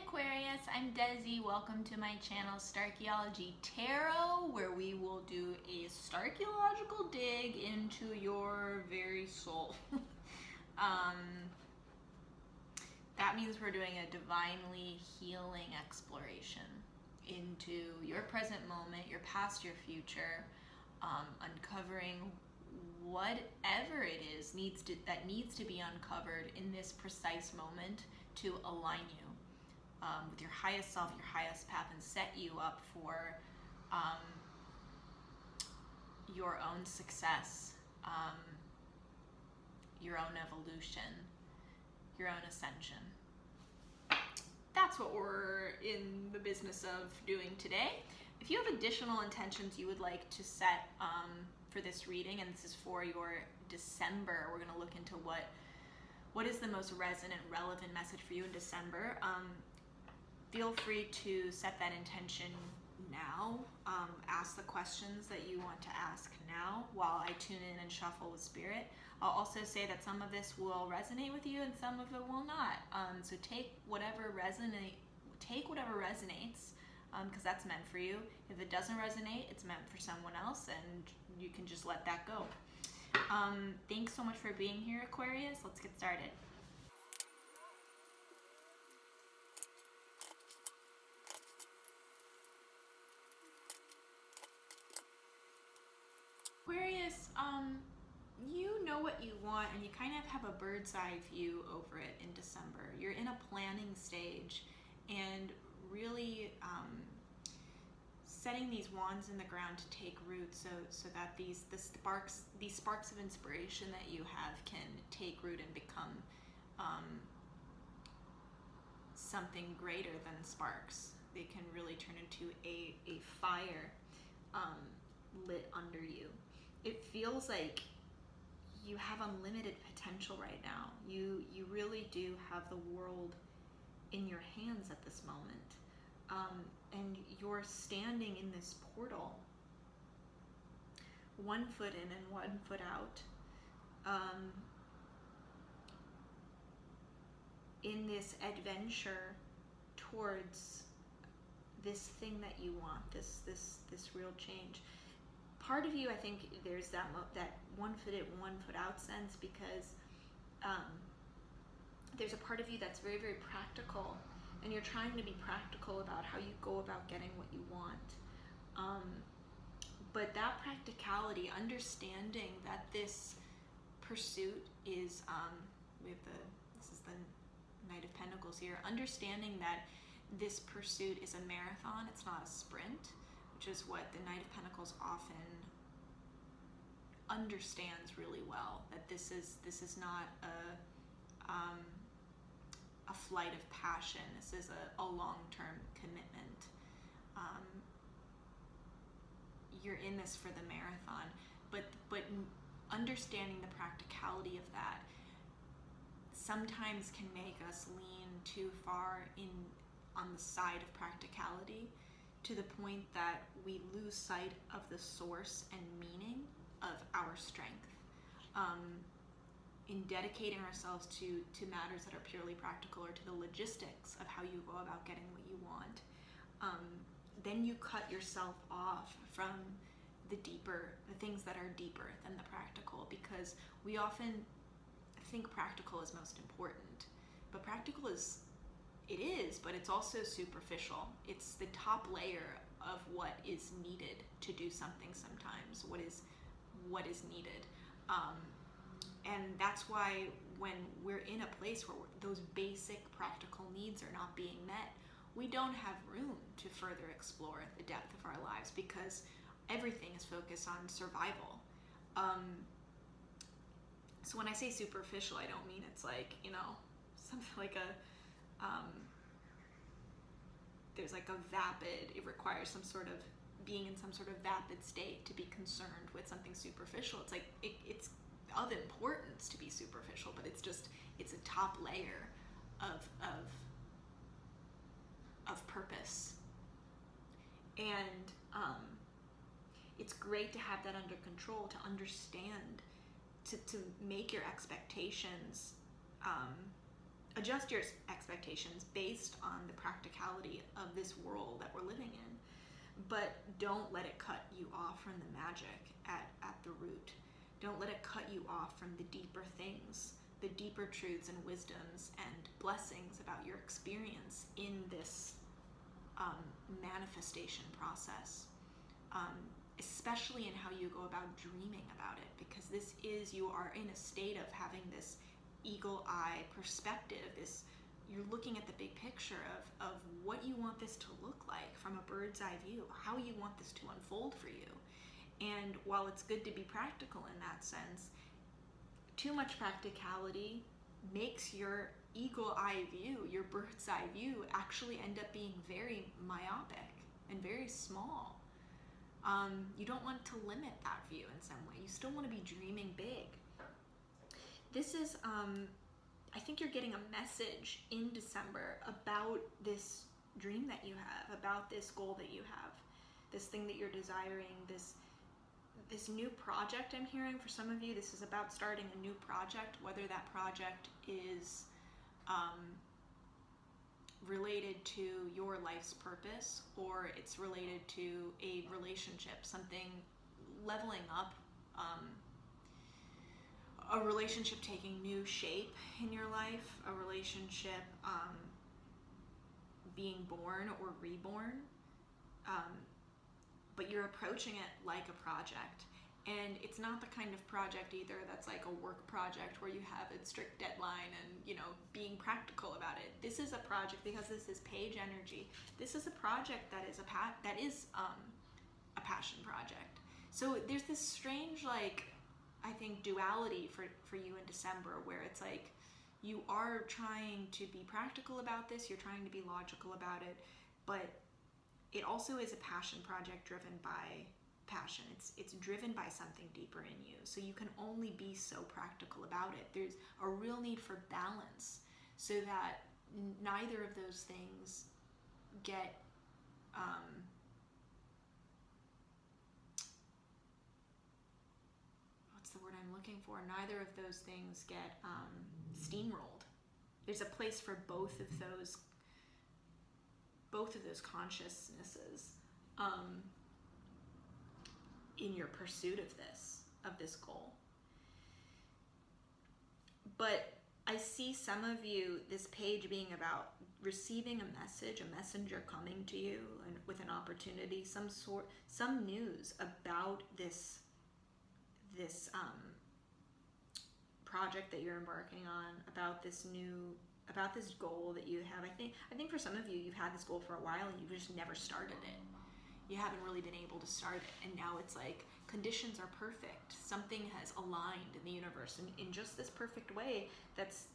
Aquarius, I'm Desi. Welcome to my channel Starchaeology Tarot, where we will do a starchaeological dig into your very soul. That means we're doing a divinely healing exploration into your present moment, your past, your future, uncovering whatever it is that needs to be uncovered in this precise moment to align you with your highest self, your highest path, and set you up for your own success, your own evolution, your own ascension. That's what we're in the business of doing today. If you have additional intentions you would like to set for this reading, and this is for your December, we're going to look into what is the most resonant, relevant message for you in December. Feel free to set that intention now. Ask the questions that you want to ask now while I tune in and shuffle with spirit. I'll also say that some of this will resonate with you and some of it will not. So take whatever resonates, because that's meant for you. If it doesn't resonate, it's meant for someone else, and you can just let that go. Thanks so much for being here, Aquarius. Let's get started. Aquarius, you know what you want, and you kind of have a bird's eye view over it in December. You're in a planning stage and really setting these wands in the ground to take root, so that these sparks of inspiration that you have can take root and become something greater than sparks. They can really turn into a fire lit under you. It feels like you have unlimited potential right now. You really do have the world in your hands at this moment. And you're standing in this portal, 1 foot in and 1 foot out, in this adventure towards this thing that you want, this real change. Part of you, I think, there's that 1 foot in, 1 foot out sense, because there's a part of you that's very, very practical, and you're trying to be practical about how you go about getting what you want. But that practicality, understanding that this pursuit is, this is the Knight of Pentacles here, understanding that this pursuit is a marathon, it's not a sprint, which is what the Knight of Pentacles often understands really well, that this is not a flight of passion. This is a long-term commitment. You're in this for the marathon, but understanding the practicality of that sometimes can make us lean too far on the side of practicality, to the point that we lose sight of the source and meaning of our strength. In dedicating ourselves to matters that are purely practical, or to the logistics of how you go about getting what you want, then you cut yourself off from the things that are deeper than the practical, because we often think practical is most important, but practical is, but it's also superficial. It's the top layer of what is needed to do something sometimes, what is needed. And that's why when we're in a place where those basic practical needs are not being met, we don't have room to further explore the depth of our lives, because everything is focused on survival. So when I say superficial, I don't mean it's like, something like there's like a vapid, it requires some sort of being in some sort of vapid state to be concerned with something superficial. It's like it's of importance to be superficial, but it's a top layer of purpose. And it's great to have that under control, to understand, to make your expectations adjust your expectations based on the practicality of this world that we're living in, but don't let it cut you off from the magic at the root. Don't let it cut you off from the deeper things, the deeper truths and wisdoms and blessings about your experience in this manifestation process, especially in how you go about dreaming about it, because you are in a state of having this eagle eye perspective, you're looking at the big picture of what you want this to look like from a bird's eye view, how you want this to unfold for you. And while it's good to be practical in that sense, too much practicality makes your eagle eye view, your bird's eye view, actually end up being very myopic and very small. You don't want to limit that view in some way. You still want to be dreaming big. This is, I think you're getting a message in December about this dream that you have, about this goal that you have, this thing that you're desiring, this new project I'm hearing. For some of you, this is about starting a new project, whether that project is related to your life's purpose, or it's related to a relationship, something leveling up, a relationship taking new shape in your life, a relationship being born or reborn, but you're approaching it like a project. And it's not the kind of project either that's like a work project where you have a strict deadline and, being practical about it. This is a project, because this is page energy. This is a project that is a passion project. So there's this strange, I think, duality for you in December, where it's like you are trying to be practical about this, you're trying to be logical about it, but it also is a passion project driven by passion. It's driven by something deeper in you. So you can only be so practical about it. There's a real need for balance, so that neither of those things get what's the word I'm looking for? Neither of those things get steamrolled. There's a place for both of those consciousnesses in your pursuit of this goal. Some I see some of you, this page being about receiving a message, a messenger coming to you and with an opportunity, some news about this project that you're embarking on, about this goal that you have. I think for some of you, you've had this goal for a while and you've just never started it. You haven't really been able to start it, and now it's like conditions are perfect. Something has aligned in the universe in just this perfect way that's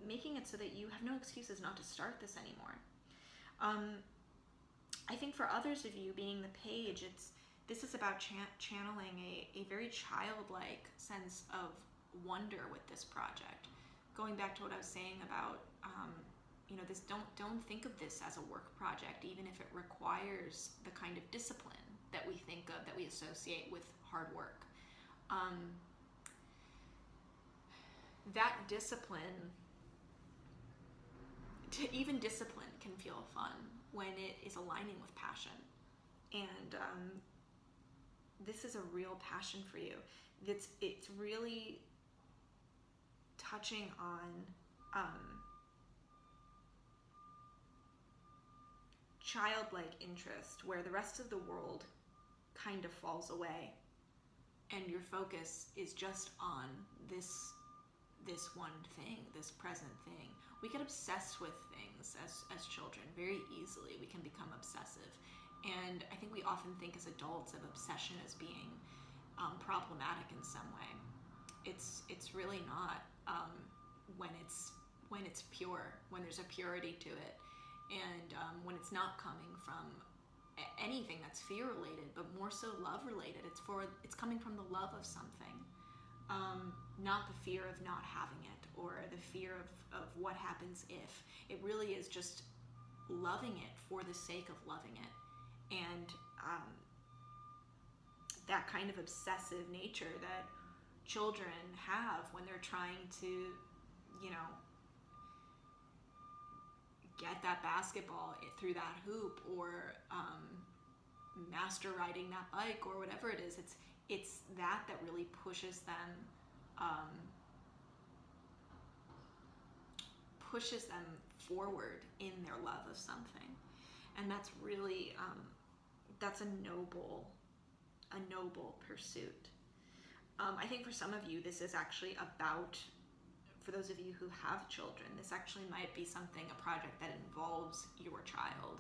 making it so that you have no excuses not to start this anymore. I think for others of you, being the page, this is about channeling a very childlike sense of wonder with this project. Going back to what I was saying about this, don't think of this as a work project, even if it requires the kind of discipline that we think of, that we associate with hard work. That discipline, even discipline can feel fun when it is aligning with passion. And this is a real passion for you. It's really touching on childlike interest, where the rest of the world kind of falls away and your focus is just on this one thing, this present thing. We get obsessed with things as children very easily. We can become obsessive, and I think we often think as adults of obsession as being problematic in some way. It's really not, when it's pure, when there's a purity to it, and when it's not coming from anything that's fear related, but more so love related. It's coming from the love of something, not the fear of not having it, or the fear of what happens if. It really is just loving it for the sake of loving it. And that kind of obsessive nature that children have when they're trying to, at that basketball through that hoop, or master riding that bike, or whatever it is. It's that really pushes them forward in their love of something. And that's really that's a noble pursuit. I think for some of you, this is actually about, for those of you who have children, this actually might be a project that involves your child,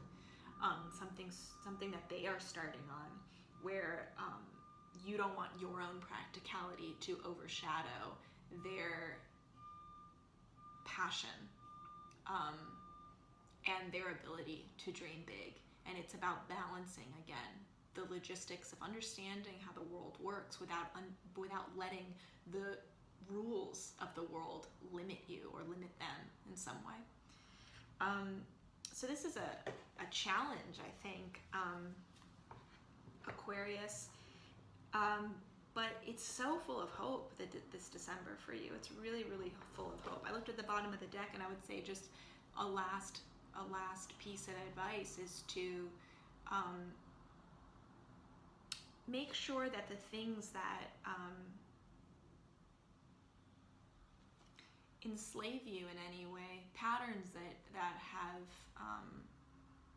something that they are starting on, where you don't want your own practicality to overshadow their passion and their ability to dream big. And it's about balancing, again, the logistics of understanding how the world works without letting the rules of the world limit you or limit them in some way. So this is a challenge, I think, Aquarius, but it's so full of hope that this December for you. It's really, really full of hope. I looked at the bottom of the deck, and I would say just a last piece of advice is to make sure that the things that enslave you in any way, patterns that have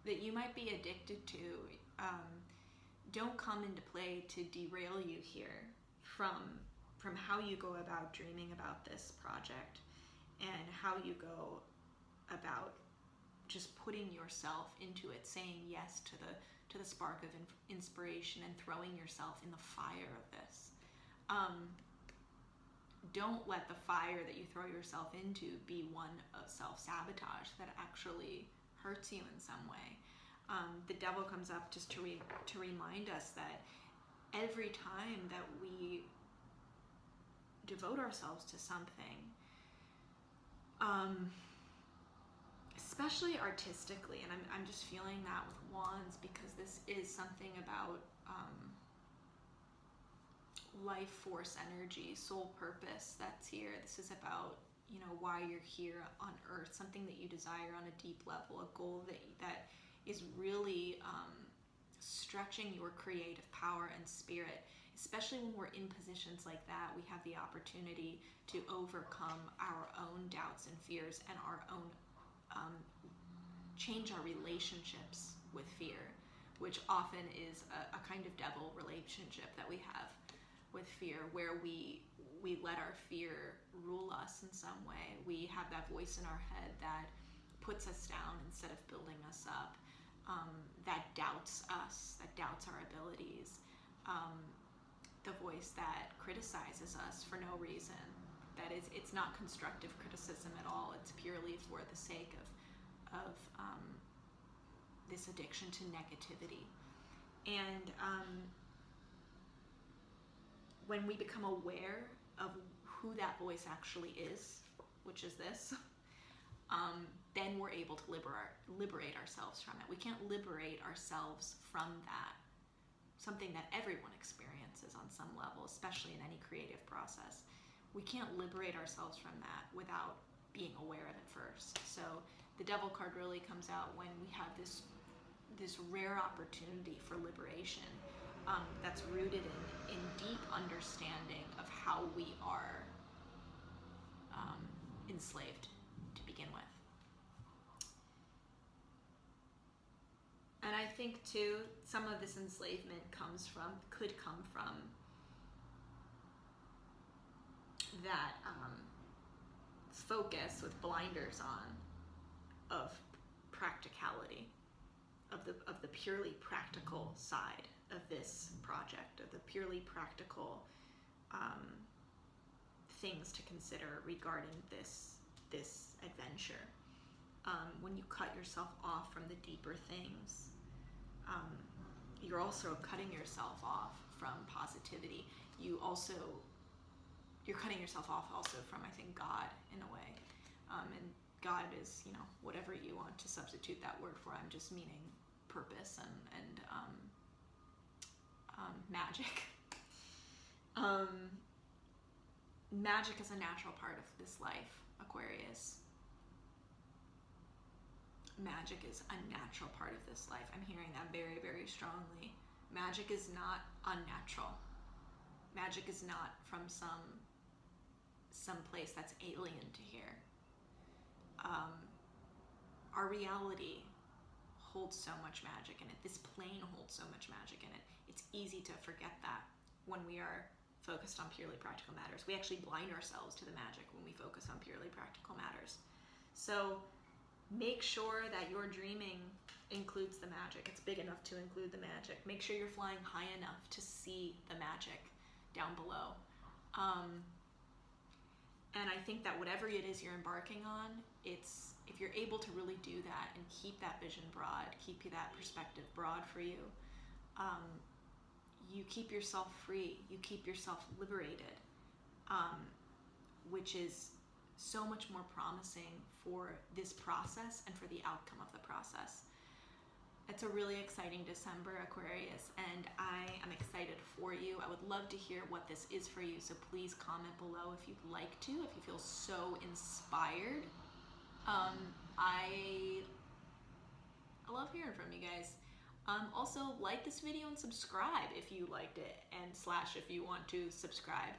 that you might be addicted to, don't come into play to derail you here from how you go about dreaming about this project, and how you go about just putting yourself into it, saying yes to the spark of inspiration, and throwing yourself in the fire of this. Don't let the fire that you throw yourself into be one of self-sabotage that actually hurts you in some way. The devil comes up just to remind us that every time that we devote ourselves to something, especially artistically, and I'm just feeling that with wands, because this is something about life force energy, soul purpose that's here. This is about, why you're here on earth, something that you desire on a deep level, a goal that is really stretching your creative power and spirit. Especially when we're in positions like that, we have the opportunity to overcome our own doubts and fears, and our own change our relationships with fear, which often is a kind of devil relationship that we have with fear, where we let our fear rule us in some way. We have that voice in our head that puts us down instead of building us up, that doubts us, that doubts our abilities, the voice that criticizes us for no reason. That is, it's not constructive criticism at all. It's purely for the sake of this addiction to negativity. And when we become aware of who that voice actually is, which is this, then we're able to liberate ourselves from it. We can't liberate ourselves from that, something that everyone experiences on some level, especially in any creative process. We can't liberate ourselves from that without being aware of it first. So the devil card really comes out when we have this rare opportunity for liberation, that's rooted in deep understanding of how we are enslaved to begin with. And I think too, some of this enslavement could come from that focus with blinders on of practicality, of the purely practical side of this project, of the purely practical things to consider regarding this adventure. When you cut yourself off from the deeper things, you're also cutting yourself off from positivity. You're cutting yourself off also from, I think, God in a way. And God is, whatever you want to substitute that word for. I'm just meaning purpose and magic. Magic is a natural part of this life, Aquarius. magic is a natural part of this life. I'm hearing that very, very strongly. Magic is not unnatural. Magic is not from some place that's alien to here. Our reality holds so much magic in it. This plane holds so much magic in it. It's easy to forget that when we are focused on purely practical matters. We actually blind ourselves to the magic when we focus on purely practical matters. So make sure that your dreaming includes the magic. It's big enough to include the magic. Make sure you're flying high enough to see the magic down below. And I think that whatever it is you're embarking on, if you're able to really do that and keep that vision broad, keep that perspective broad for you, you keep yourself free, you keep yourself liberated, which is so much more promising for this process and for the outcome of the process. It's a really exciting December, Aquarius, and I am excited for you. I would love to hear what this is for you, so please comment below if you'd like to, if you feel so inspired. I love hearing from you guys. Also, like this video and subscribe if you liked it, and / if you want to subscribe.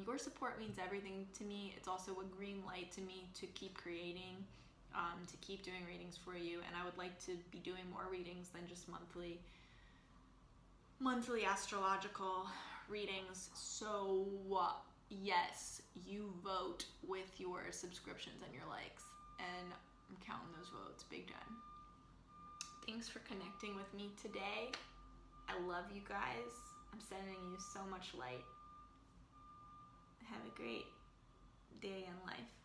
Your support means everything to me. It's also a green light to me to keep creating, to keep doing readings for you, and I would like to be doing more readings than just monthly astrological readings. So yes, you vote with your subscriptions and your likes, and I'm counting those votes big time. Thanks for connecting with me today. I love you guys. I'm sending you so much light. Have a great day in life.